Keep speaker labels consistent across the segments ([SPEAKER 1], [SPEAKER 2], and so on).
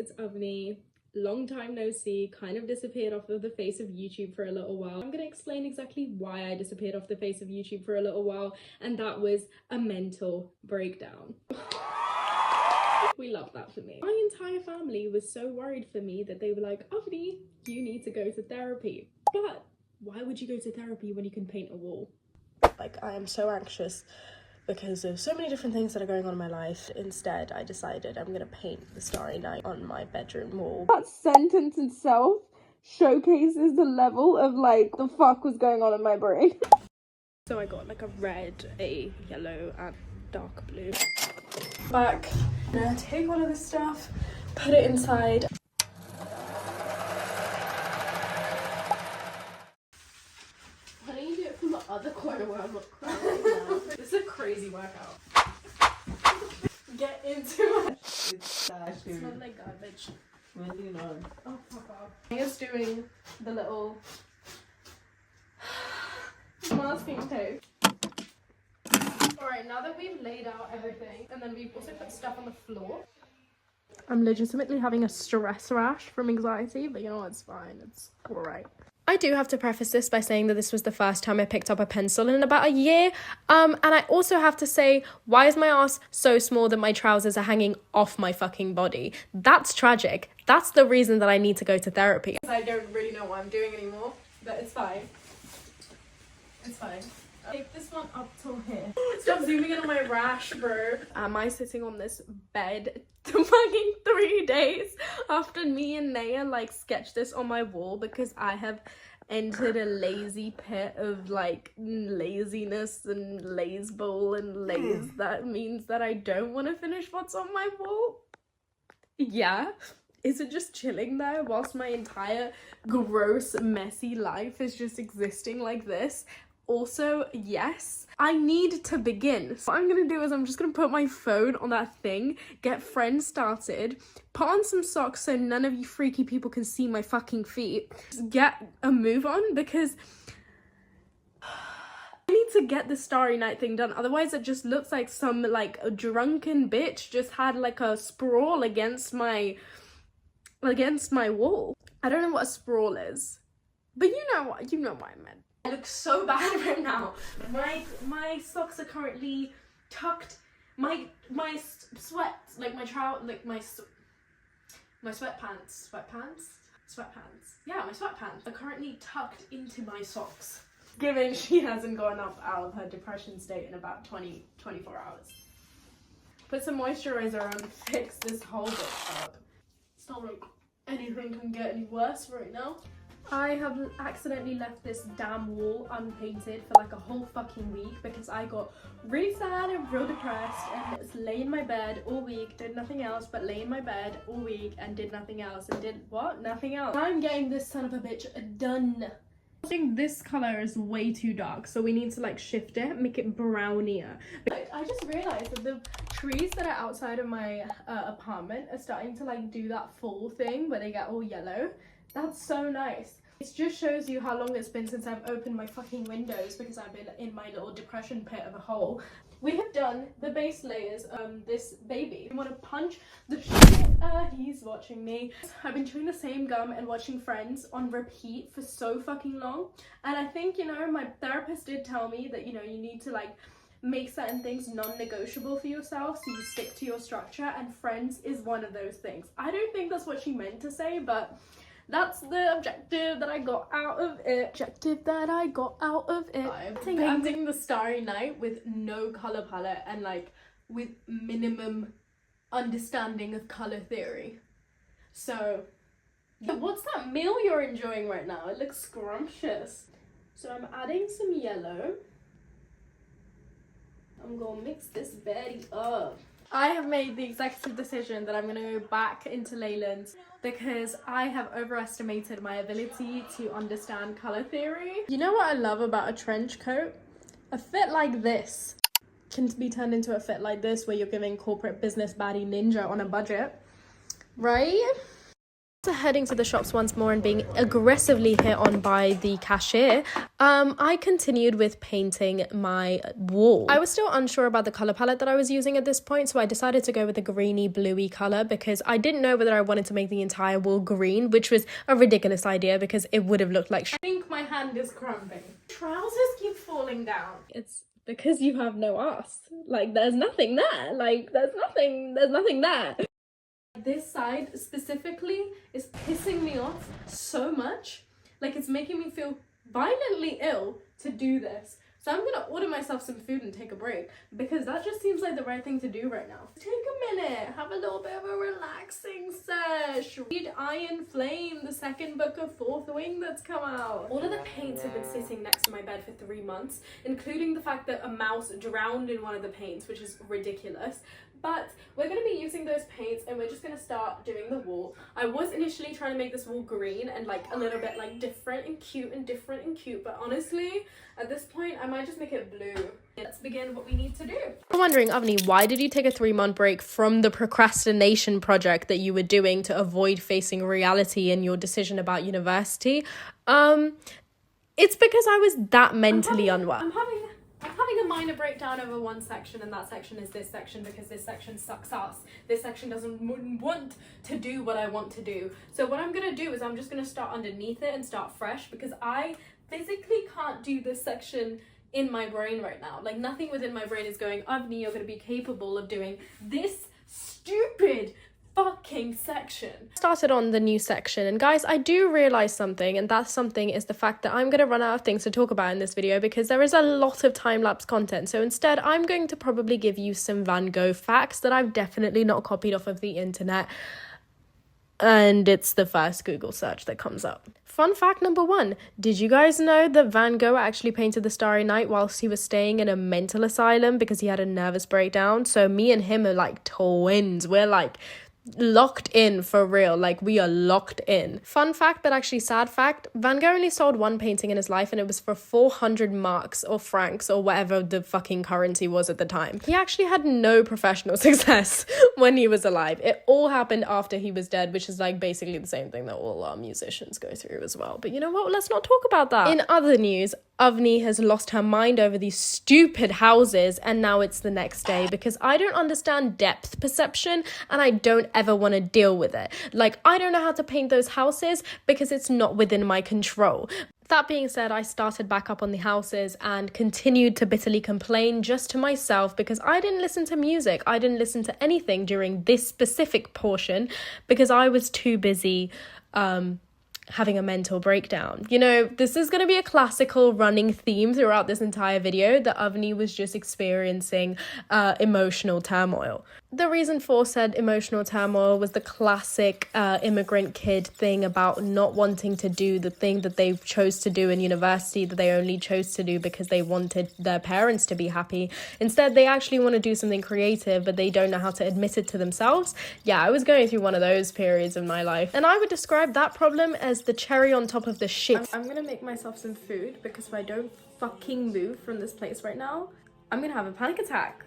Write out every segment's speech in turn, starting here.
[SPEAKER 1] it's Avni. Long time no see, kind of disappeared off of the face of YouTube for a little while. I'm gonna explain exactly why I disappeared off the face of YouTube for a little while, and that was a mental breakdown. We love that for me. My entire family was so worried for me that they were like, Avni, you need to go to therapy. But why would you go to therapy when you can paint a wall? Like, I am so anxious because of so many different things that are going on in my life. Instead, I decided I'm gonna paint the Starry Night on my bedroom wall. That sentence itself showcases the level of like the fuck was going on in my brain. So I got like a red, a yellow, and dark blue. Back, I'm gonna take all of this stuff, put it inside. Why don't you do it from the other corner where I'm not crying now? This is a crazy workout. Get into it. It's smells like garbage.
[SPEAKER 2] Really not.
[SPEAKER 1] Oh, fuck off. I'm just doing the little masking tape. Alright, now that we've laid out everything, and then we've also put stuff on the floor. I'm legitimately having a stress rash from anxiety, but you know what, it's fine, it's alright. I do have to preface this by saying that this was the first time I picked up a pencil in about a year. And I also have to say, why is my ass so small that my trousers are hanging off my fucking body? That's tragic. That's the reason that I need to go to therapy. I don't really know what I'm doing anymore, but it's fine. It's fine. Take this one up till here. Stop zooming in on my rash, bro. Am I sitting on this bed for fucking 3 days after me and Naya like sketched this on my wall because I have entered a lazy pit of like laziness and laze bowl and laze. That means that I don't want to finish what's on my wall. Yeah. Is it just chilling there whilst my entire gross, messy life is just existing like this? Also, yes, I need to begin. So what I'm gonna do is I'm just gonna put my phone on that thing, get friends started, put on some socks so none of you freaky people can see my fucking feet. Just get a move on because I need to get the Starry Night thing done. Otherwise it just looks like some like a drunken bitch just had like a sprawl against my wall. I don't know what a sprawl is, but you know what I meant. I look so bad right now. My socks are currently tucked. My sweats, like my sweatpants. Yeah, my sweatpants are currently tucked into my socks. Given she hasn't gone up out of her depression state in about 24 hours. Put some moisturizer on to fix this whole bit up. It's not like anything can get any worse right now. I have accidentally left this damn wall unpainted for like a whole fucking week because I got really sad and real depressed and just lay in my bed all week, did nothing else but lay in my bed all week and did nothing else and did what? Nothing else. I'm getting this son of a bitch done. I think this color is way too dark, so we need to like shift it, make it brownier. I just realized that the trees that are outside of my apartment are starting to like do that fall thing where they get all yellow. That's so nice. It just shows you how long it's been since I've opened my fucking windows because I've been in my little depression pit of a hole. We have done the base layers this baby. I want to punch the shit. He's watching me. I've been chewing the same gum and watching Friends on repeat for so fucking long. And I think, you know, my therapist did tell me that, you know, you need to like make certain things non-negotiable for yourself so you stick to your structure, and Friends is one of those things. I don't think that's what she meant to say, but that's the objective that I got out of it. I'm painting the Starry Night with no colour palette and like with minimum understanding of colour theory. So, what's that meal you're enjoying right now? It looks scrumptious. So I'm adding some yellow. I'm gonna mix this Betty up. I have made the executive decision that I'm going to go back into Leyland's because I have overestimated my ability to understand colour theory. You know what I love about a trench coat? A fit like this can be turned into a fit like this where you're giving corporate business baddie ninja on a budget, right? After heading to the shops once more and being aggressively hit on by the cashier, I continued with painting my wall. I was still unsure about the color palette that I was using at this point, so I decided to go with a greeny bluey color because I didn't know whether I wanted to make the entire wall green, which was a ridiculous idea because it would have looked like I think my hand is cramping. Trousers keep falling down. It's because you have no ass. Like, there's nothing there. Like, there's nothing there. This side specifically is pissing me off so much. Like, it's making me feel violently ill to do this. So I'm gonna order myself some food and take a break because that just seems like the right thing to do right now. Take a minute, have a little bit of a relaxing sesh. Read Iron Flame, the second book of Fourth Wing that's come out. All of the paints have been sitting next to my bed for 3 months, including the fact that a mouse drowned in one of the paints, which is ridiculous. But we're going to be using those paints and we're just going to start doing the wall. I was initially trying to make this wall green and like a little bit like different and cute, but honestly, at this point, I might just make it blue. Let's begin what we need to do. I'm wondering, Avni, why did you take a 3-month break from the procrastination project that you were doing to avoid facing reality in your decision about university? It's because I was that mentally unwell. I'm having a minor breakdown over one section, and that section is this section because this section sucks ass. This section doesn't want to do what I want to do. So what I'm gonna do is I'm just gonna start underneath it and start fresh because I physically can't do this section in my brain right now. Like, nothing within my brain is going, Avni, you're gonna be capable of doing this stupid fucking section. Started on the new section, and guys, I do realize something, and that something is the fact that I'm gonna run out of things to talk about in this video because there is a lot of time-lapse content. So instead, I'm going to probably give you some Van Gogh facts that I've definitely not copied off of the internet, and it's the first Google search that comes up. Fun fact number 1, did you guys know that Van Gogh actually painted the Starry Night whilst he was staying in a mental asylum because he had a nervous breakdown? So me and him are like twins. We're like locked in for real. Like, we are locked in. Fun fact, but actually sad fact, Van Gogh only sold one painting in his life, and it was for 400 marks or francs or whatever the fucking currency was at the time. He actually had no professional success when he was alive. It all happened after he was dead, which is like basically the same thing that all our musicians go through as well. But you know what, let's not talk about that. In other news, Avni has lost her mind over these stupid houses, and now it's the next day because I don't understand depth perception and I don't ever want to deal with it. Like, I don't know how to paint those houses because it's not within my control. That being said, I started back up on the houses and continued to bitterly complain just to myself because I didn't listen to music. I didn't listen to anything during this specific portion because I was too busy having a mental breakdown. You know, this is going to be a classical running theme throughout this entire video that Avni was just experiencing emotional turmoil. The reason for said emotional turmoil was the classic immigrant kid thing about not wanting to do the thing that they chose to do in university, that they only chose to do because they wanted their parents to be happy. Instead, they actually want to do something creative, but they don't know how to admit it to themselves. Yeah, I was going through one of those periods of my life, and I would describe that problem as the cherry on top of the shit. I'm gonna make myself some food because if I don't fucking move from this place right now, I'm gonna have a panic attack.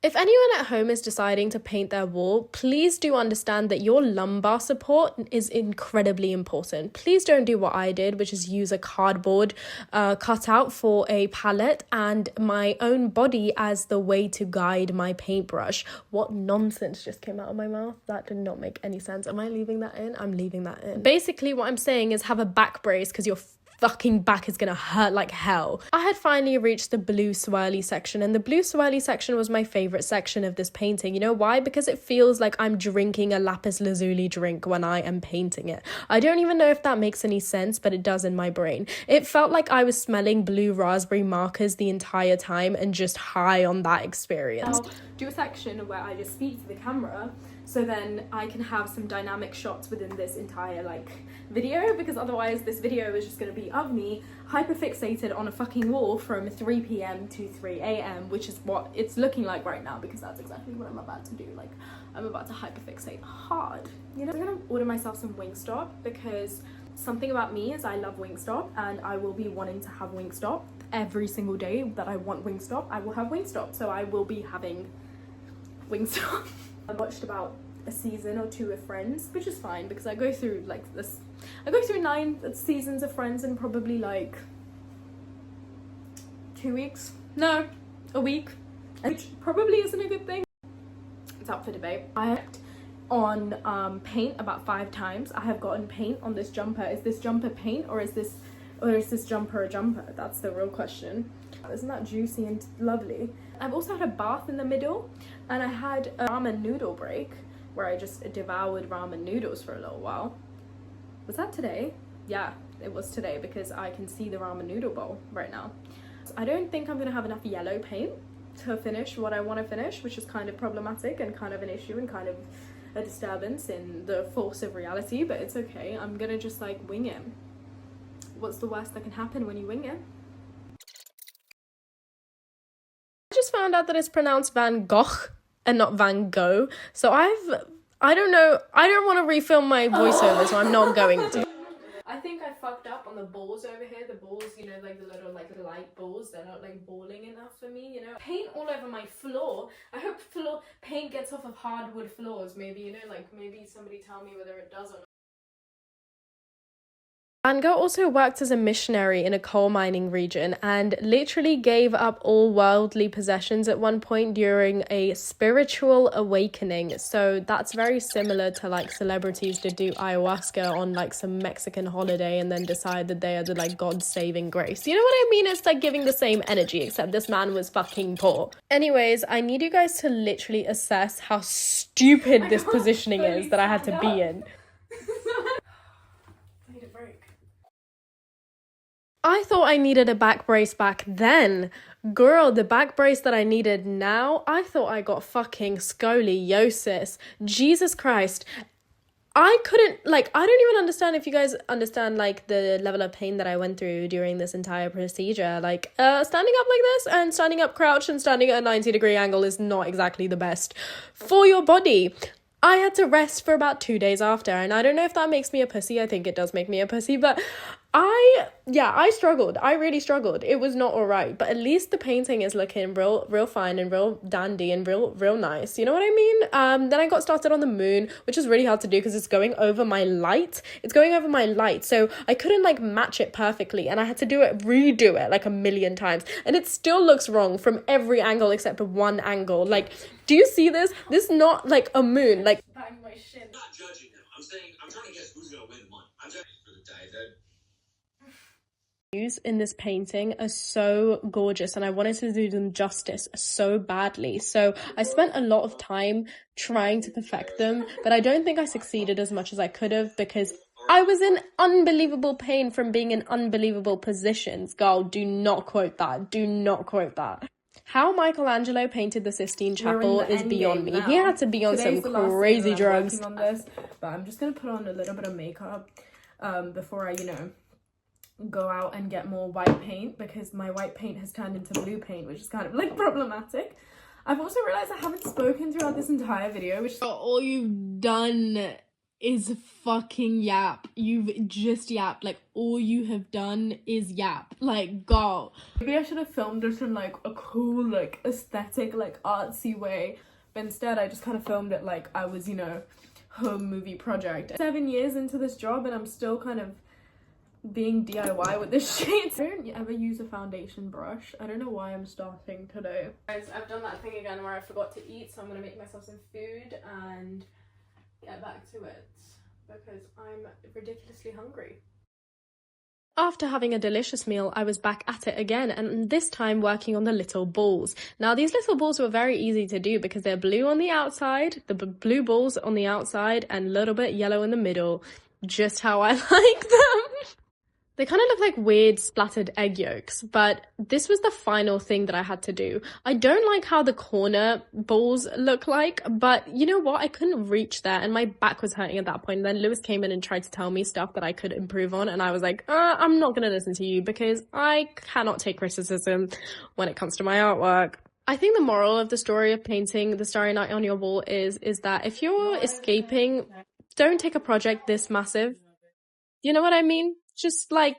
[SPEAKER 1] If anyone at home is deciding to paint their wall, please do understand that your lumbar support is incredibly important. Please don't do what I did, which is use a cardboard cutout for a palette and my own body as the way to guide my paintbrush. What nonsense just came out of my mouth? That did not make any sense. Am I leaving that in? I'm leaving that in. Basically, what I'm saying is have a back brace because your fucking back is gonna hurt like hell. I had finally reached the blue swirly section, and the blue swirly section was my favorite section of this painting. You know why? Because it feels like I'm drinking a lapis lazuli drink when I am painting it. I don't even know if that makes any sense, but it does in my brain. It felt like I was smelling blue raspberry markers the entire time and just high on that experience. I'll do a section where I just speak to the camera so then I can have some dynamic shots within this entire video, because otherwise this video is just going to be of me hyperfixated on a fucking wall from 3 p.m. to 3 a.m, which is what it's looking like right now, because that's exactly what I'm about to do. Like, I'm about to hyperfixate hard, you know. I'm gonna order myself some Wingstop because something about me is I love Wingstop, and I will be wanting to have Wingstop every single day that I want Wingstop. I will have Wingstop, so I will be having Wingstop. I watched about a season or two of Friends, which is fine because I go through like this. I go through 9 seasons of Friends in probably like 2 weeks. No, a week, which probably isn't a good thing. It's up for debate. I worked on paint about 5 times. I have gotten paint on this jumper. Is this jumper paint or is this jumper a jumper? That's the real question. Isn't that juicy and lovely? I've also had a bath in the middle, and I had a ramen noodle break where I just devoured ramen noodles for a little while. Was that today? Yeah, it was today because I can see the ramen noodle bowl right now. I don't think I'm gonna have enough yellow paint to finish what I want to finish, which is kind of problematic and kind of an issue and kind of a disturbance in the force of reality, but it's okay. I'm gonna just like wing it. What's the worst that can happen when you wing it? I just found out that it's pronounced Van Gogh and not Van Gogh, so I don't know, I don't want to refilm my voiceover, so I'm not going to. I think I fucked up on the balls over here. The balls, you know, like the little like light balls, they're not like balling enough for me, you know. Paint all over my floor. I hope paint gets off of hardwood floors. Maybe, you know, like maybe somebody tell me whether it does or not. Van Gogh also worked as a missionary in a coal mining region and literally gave up all worldly possessions at one point during a spiritual awakening. So that's very similar to like celebrities that do ayahuasca on like some Mexican holiday and then decide that they are the like God's saving grace. You know what I mean? It's like giving the same energy, except this man was fucking poor. Anyways, I need you guys to literally assess how stupid this positioning is that I had to be in. I thought I needed a back brace back then. Girl, the back brace that I needed now, I thought I got fucking scoliosis. Jesus Christ. I couldn't, like, I don't even understand if you guys understand, like, the level of pain that I went through during this entire procedure. Like, standing up like this and standing up crouched and standing at a 90-degree angle is not exactly the best for your body. I had to rest for about 2 days after, and I don't know if that makes me a pussy. I think it does make me a pussy, but I struggled. I really struggled. It was not all right, but at least the painting is looking real fine and real dandy and real nice. You know what I mean? Then I got started on the moon, which is really hard to do because it's going over my light. So I couldn't like match it perfectly, and I had to redo it like a million times, and it still looks wrong from every angle except for one angle. Like, do you see this? This is not like a moon. Like, bang my shin.
[SPEAKER 2] I'm not judging him. I'm saying I'm trying to guess who's gonna win the month. I'm judging for the day that
[SPEAKER 1] in this painting are so gorgeous, and I wanted to do them justice so badly, so I spent a lot of time trying to perfect them, but I don't think I succeeded as much as I could have because I was in unbelievable pain from being in unbelievable positions. Girl, do not quote that. How Michelangelo painted the Sistine Chapel is beyond me. He had to be on some crazy drugs on this, but I'm just gonna put on a little bit of makeup before I, you know, go out and get more white paint because my white paint has turned into blue paint, which is kind of like problematic. I've also realized I haven't spoken throughout this entire video, which all you've done is fucking yap. You've just yapped. Like, all you have done is yap. Like, go. Maybe I should have filmed this in like a cool, like aesthetic, like artsy way, but instead I just kind of filmed it like I was, you know, home movie project. 7 years into this job and I'm still kind of being DIY with this shit. I don't ever use a foundation brush. I don't know why I'm starting today. Guys, I've done that thing again where I forgot to eat, so I'm gonna make myself some food and get back to it because I'm ridiculously hungry. After having a delicious meal, I was back at it again, and this time working on the little balls. Now, these little balls were very easy to do because they're blue on the outside, the blue balls on the outside, and a little bit yellow in the middle. Just how I like them. They kind of look like weird splattered egg yolks, but this was the final thing that I had to do. I don't like how the corner balls look like, but you know what? I couldn't reach there and my back was hurting at that point. And then Lewis came in and tried to tell me stuff that I could improve on. And I was like, I'm not going to listen to you because I cannot take criticism when it comes to my artwork. I think the moral of the story of painting the Starry Night on your wall is that if you're escaping, don't take a project this massive You know what I mean? Just like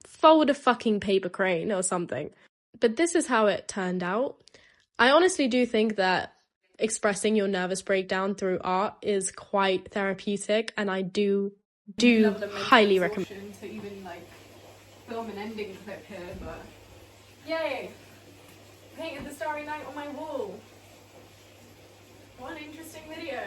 [SPEAKER 1] fold a fucking paper crane or something. But this is how it turned out. I honestly do think that expressing your nervous breakdown through art is quite therapeutic, and I do highly recommend to even like film an ending clip here, but yay! Painted the Starry Night on my wall. What an interesting video.